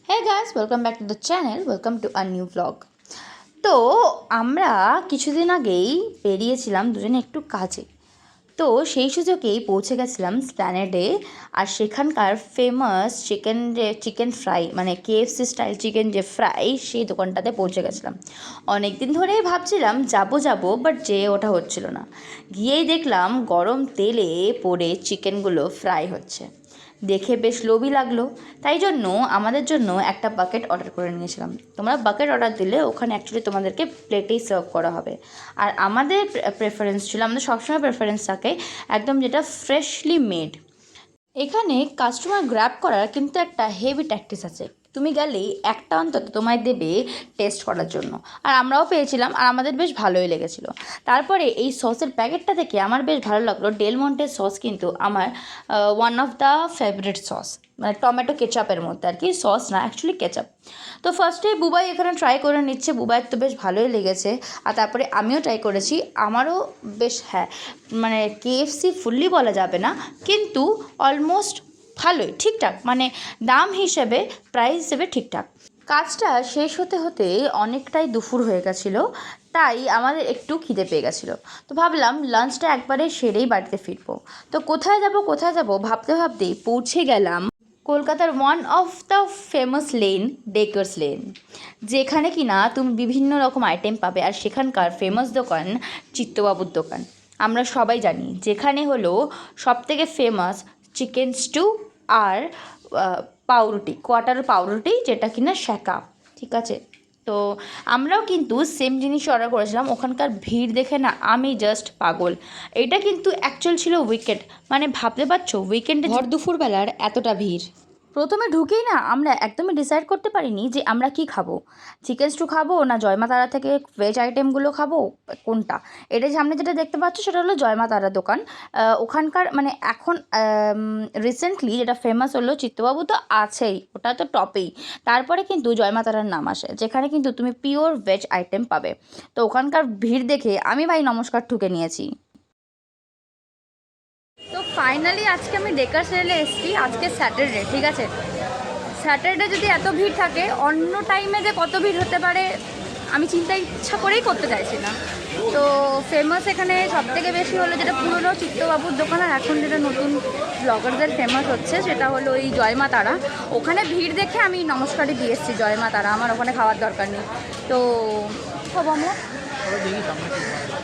Hey guys, welcome back to the channel. Welcome to a new vlog. তো আমরা কিছুদিন আগেই বেরিয়েছিলাম দুজনে একটু কাজে। তো সেই সুযোগেই পৌঁছে গেছিলাম স্প্ল্যানেডে। আর সেখানকার ফেমাস চিকেন ফ্রাই মানে কেএফসি স্টাইল চিকেন যে ফ্রাই সেই দোকানটাতে পৌঁছে গেছিলাম। অনেক দিন ধরেই ভাবছিলাম যাবো বাট যেয়ে ওঠা হচ্ছিল না। গিয়েই দেখলাম গরম তেলে পড়ে চিকেনগুলো ফ্রাই হচ্ছে। দেখে বেশ লোভই লাগলো, তাই জন্য আমাদের জন্য একটা বাকেট অর্ডার করে নিয়েছিলাম। তোমরা বাকেট অর্ডার দিলে ওখানে অ্যাকচুয়ালি তোমাদেরকে প্লেটেই সার্ভ করা হবে। আর আমাদের প্রেফারেন্স ছিল, আমাদের সবসময় প্রেফারেন্স থাকে একদম যেটা ফ্রেশলি মেড। এখানে কাস্টমার গ্র্যাব করার কিন্তু একটা হেভি ট্যাকটিস আছে। তুমি গেলেই একটা অন্তত তোমায় দেবে টেস্ট করার জন্য। আর আমরাও পেয়েছিলাম, আর আমাদের বেশ ভালোই লেগেছিলো। তারপরে এই সসের প্যাকেটটা থেকে আমার বেশ ভালো লাগলো। ডেল মন্টের সস কিন্তু আমার one of the favourite sauce, মানে টমেটো কেচাপের মধ্যে আর কি, সস না অ্যাকচুয়ালি কেচাপ। তো ফার্স্টে বুবাই এখানে ট্রাই করে নিচ্ছে, বুবাইয়ের তো বেশ ভালোই লেগেছে। আর তারপরে আমিও ট্রাই করেছি, আমারও বেশ মানে কেএফসি ফুললি বলা যাবে না, কিন্তু অলমোস্ট ভালোই, ঠিকঠাক, মানে দাম হিসেবে প্রাইস হিসেবে ঠিকঠাক। কাজটা শেষ হতে হতে অনেকটাই দুপুর হয়ে গেছিলো, তাই আমাদের একটু খিদে পেয়ে গেছিলো। তো ভাবলাম লাঞ্চটা একবারে সেরেই বাড়িতে ফিরবো। তো কোথায় যাব ভাবতে ভাবতেই পৌঁছে গেলাম কলকাতার one of the famous lane, Dacres lane, যেখানে কিনা তুমি বিভিন্ন রকম আইটেম পাবে। আর সেখানকার ফেমাস দোকান চিত্তবাবুর দোকান, আমরা সবাই জানি, যেখানে হলো সবথেকে ফেমাস চিকেন স্টু আর পাউরুটি, কোয়াটার পাউরুটি, যেটা কিনা শ্যাকা, ঠিক আছে। তো আমরাও কিন্তু সেম জিনিস অর্ডার করেছিলাম। ওখানকার ভিড় দেখে না আমি জাস্ট পাগল। এটা কিন্তু অ্যাকচুয়াল ছিল উইকেন্ড, মানে ভাবতে পারছো উইকেন্ডে ভর দুপুরবেলার এতটা ভিড়। প্রথমে ঢুকেই না আমরা একদমই ডিসাইড করতে পারিনি যে আমরা কি খাবো, চিকেন স্টু খাবো না জয়মা তারা থেকে ভেজ আইটেমগুলো খাবো, কোনটা। এটা সামনে যেটা দেখতে পাচ্ছ সেটা হলো জয়মা তারা দোকান। ওখানকার মানে এখন রিসেন্টলি যেটা ফেমাস হলো চিত্তবাবু তো আছেই, ওটা তো টপেই। তারপরে কিন্তু জয়মা তারার নাম আসে, যেখানে কিন্তু তুমি পিওর ভেজ আইটেম পাবে। তো ওখানকার ভিড় দেখে আমি ভাই নমস্কার ঠুকে নিয়েছি। তো ফাইনালি আজকে আমি ডেকার্স রেলে এসেছি। আজকে স্যাটারডে, ঠিক আছে। স্যাটারডে যদি এত ভিড় থাকে, অন্য টাইমে যে কত ভিড় হতে পারে আমি চিন্তা ইচ্ছা করেই করতে চাইছি না। তো ফেমাস এখানে সবথেকে বেশি হলো যেটা পুরনো চিত্তবাবুর দোকান, আর এখন যেটা নতুন ব্লগারদের ফেমাস হচ্ছে সেটা হলো এই জয়মা তারা। ওখানে ভিড় দেখে আমি নমস্কারই দিয়ে এসেছি জয়মা তারা, আমার ওখানে খাওয়ার দরকার নেই। তো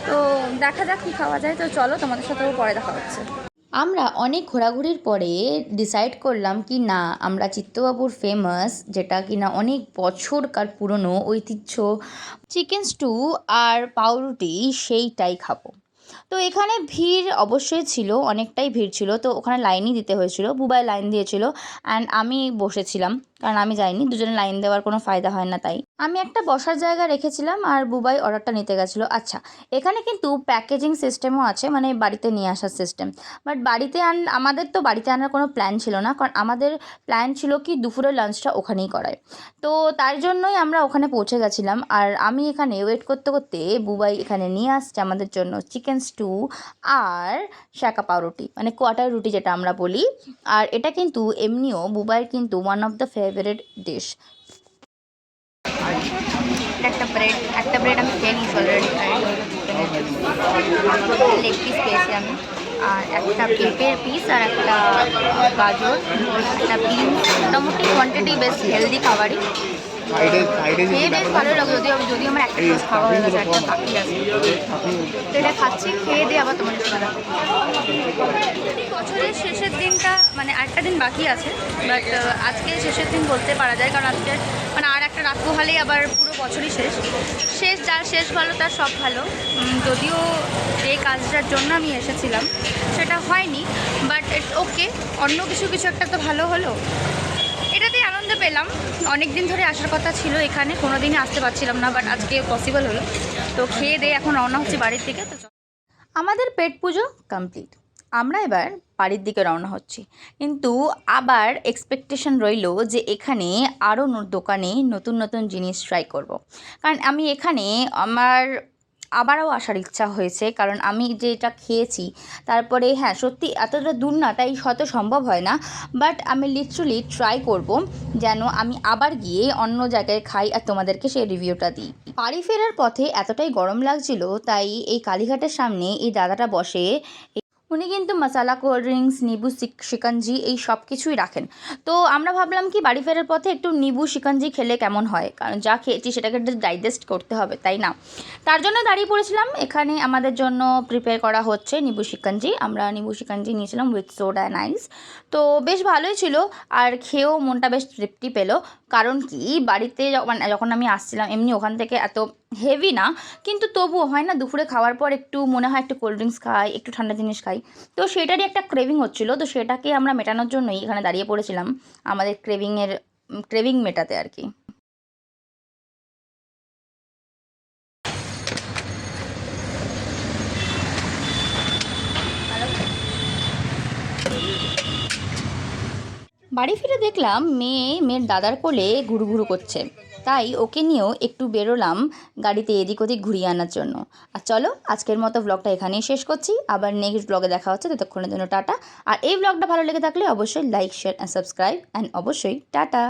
তো দেখা যাক কী খাওয়া যায়। তো চলো তোমাদের সাথেও পরে দেখা হচ্ছে। আমরা অনেক ঘোরাঘুরির পরে ডিসাইড করলাম কি না, আমরা চিত্তবাবুর ফেমাস, যেটা কিনা অনেক বছরকার পুরনো ঐতিহ্য, চিকেন স্টু আর পাউরুটি, সেইটাই খাবো। তো এখানে ভিড় অবশ্যই ছিল, অনেকটাই ভিড় ছিল। তো ওখানে লাইনই দিতে হয়েছিল, বুবাই লাইন দিয়েছিল অ্যান্ড আমি বসেছিলাম, কারণ আমি যাইনি, দুজনে লাইন দেওয়ার কোনো ফায়দা হয় না, তাই আমি একটা বসার জায়গা রেখেছিলাম আর বুবাই অর্ডারটা নিতে গেছিলো। আচ্ছা, এখানে কিন্তু প্যাকেজিং সিস্টেমও আছে, মানে বাড়িতে নিয়ে আসার সিস্টেম। বাট আমাদের তো বাড়িতে আনার কোনো প্ল্যান ছিল না, কারণ আমাদের প্ল্যান ছিল কি দুপুরের লাঞ্চটা ওখানেই করায়। তো তার জন্যই আমরা ওখানে পৌঁছে গেছিলাম। আর আমি এখানে ওয়েট করতে করতে বুবাই এখানে নিয়ে আসছে আমাদের জন্য চিকেন স্টু আর শাকা পাউরুটি, মানে কোয়াটার রুটি যেটা আমরা বলি। আর এটা কিন্তু এমনিও বুবাইয়ের কিন্তু one of the favourite dish. একটা ব্রেড আমি খেয়ে নিয়েছি অলরেডি, লেগ পিস খেয়েছি আমি, আর একটা পেঁপের পিস আর একটা গাজর, একটা বিনস, মোটামুটি কোয়ান্টিটি বেশ হেলদি খাবারই। খেয়ে বেশ ভালো লাগলো, যদি আমার একটা পিস খাওয়া হয়ে গেছে, একটা বাকি আছে। তো এটা খাচ্ছি, খেয়ে দিয়ে আবার তোমাদের সাথে বছরের শেষের দিনটা, মানে আরেকটা দিন বাকি আছে, বাট আজকে শেষের দিন বলতে পারা যায়, কারণ আজকে মানে আর একটা রাত পোহালেই আবার পুরো বছরই শেষ। যার শেষ ভালো তার সব ভালো। যদিও যে কাজটার জন্য আমি এসেছিলাম সেটা হয়নি, বাট ইটস ওকে, অন্য কিছু একটা তো ভালো হলো, এটাতেই আনন্দ পেলাম। অনেক দিন ধরে আসার কথা ছিল এখানে, কোনো দিনই আসতে পারছিলাম না, বাট আজকে পসিবল হলো। তো খেয়ে দিয়ে এখন রওনা হচ্ছে বাড়ির দিকে। তো আমাদের পেট পুজো কমপ্লিট, আমরা এবার বাড়ির দিকে রওনা হচ্ছি। কিন্তু আবার এক্সপেকটেশন রইল যে এখানে আরও দোকানে নতুন নতুন জিনিস ট্রাই করব। কারণ আমি এখানে আমার আবারও আসার ইচ্ছা হয়েছে, কারণ আমি যেটা খেয়েছি তারপরে হ্যাঁ সত্যি এতটা দূর না, তাই হয়তো সম্ভব হয় না, বাট আমি লিটারালি ট্রাই করব যেন আমি আবার গিয়ে অন্য জায়গায় খাই আর তোমাদেরকে সেই রিভিউটা দিই। বাড়ি ফেরার পথে এতটাই গরম লাগছিল, তাই এই কালীঘাটের সামনে এই দাদাটা বসে, উনি কিন্তু মশালা কোল্ড ড্রিঙ্কস, নিবু শিকঞ্জি এই সব কিছুই রাখেন। তো আমরা ভাবলাম কি বাড়ি ফেরার পথে একটু নিবু শিকঞ্জি খেলে কেমন হয়, কারণ যা খেয়েছি সেটাকে একটু ডাইজেস্ট করতে হবে, তাই না? তার জন্য দাঁড়িয়ে পড়েছিলাম। এখানে আমাদের জন্য প্রিপেয়ার করা হচ্ছে নিবু শিকঞ্জি। আমরা নিবু শিকঞ্জি নিয়েছিলাম উইথ সোডা অ্যান্ড আইস। তো বেশ ভালোই ছিল, আর খেয়েও মনটা বেশ তৃপ্তি পেলো। কারণ কি বাড়িতে যখন আমি আসছিলাম, এমনি ওখান থেকে এত হেভি না, কিন্তু তবুও হয় না দুপুরে খাওয়ার পর একটু মনে হয় একটু কোল্ড ড্রিঙ্কস খাই, একটু ঠান্ডা জিনিস খাই। তো সেটারই একটা ক্রেভিং হচ্ছিলো, তো সেটাকে আমরা মেটানোর জন্যই এখানে দাঁড়িয়ে পড়েছিলাম, আমাদের ক্রেভিং মেটাতে আর কি। বাড়ি ফিরে দেখলাম মেয়ের দাদার কোলে ঘুরু করছে, তাই ওকে নিয়েও একটু বেরোলাম গাড়িতে এদিক ওদিক ঘুরিয়ে আনার জন্য। আর চলো আজকের মতো ব্লগটা এখানেই শেষ করছি, আবার নেক্সট ব্লগে দেখা হচ্ছে, ততক্ষণের জন্য টাটা। আর এই ব্লগটা ভালো লেগে থাকলে অবশ্যই like, share and subscribe, and অবশ্যই টাটা।